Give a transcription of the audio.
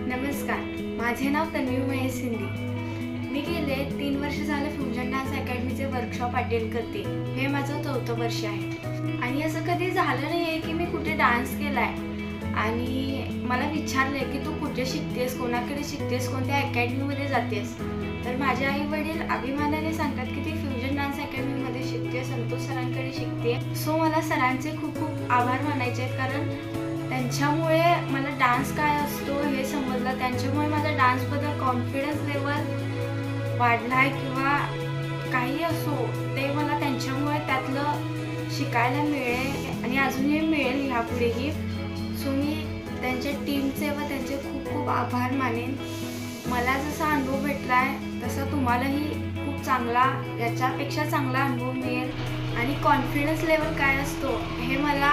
नमस्कार, माझे नाव तन्वी महेश सिंधी। मी गेले 3 वर्ष झाले फ्युजन डान्स अकॅडमीचे वर्कशॉप अटेंड करते। हे माझं 4थं वर्ष आहे आणि असं कधी झालं नाही आहे की मी कुठे डान्स केला आहे आणि मला विचारले की तू कुठे शिकतेस, कोणाकडे शिकतेस, कोणत्या अकॅडमीमध्ये जातेस। तर माझे आई वडील अभिमानाने सांगतात की ती फ्युजन डान्स अकॅडमीमध्ये शिकते, संतोष सरांकडे शिकते। सो मला सरांचे खूप खूप आभार मानायचे आहेत, कारण त्यांच्यामुळे मला डान्स काय असतो हे समजलं। त्यांच्यामुळे माझा डान्सबद्दल कॉन्फिडन्स लेवल वाढला आहे किंवा काही असो ते मला त्यांच्यामुळे त्यातलं शिकायला मिळेल आणि अजूनही मिळेल ह्यापुढेही। सो मी त्यांच्या टीमचे व त्यांचे खूप खूप आभार मानेन। मला जसा अनुभव भेटला आहे तसा तुम्हालाही खूप चांगला, याच्यापेक्षा चांगला अनुभव मिळेल आणि कॉन्फिडन्स लेवल काय असतो हे मला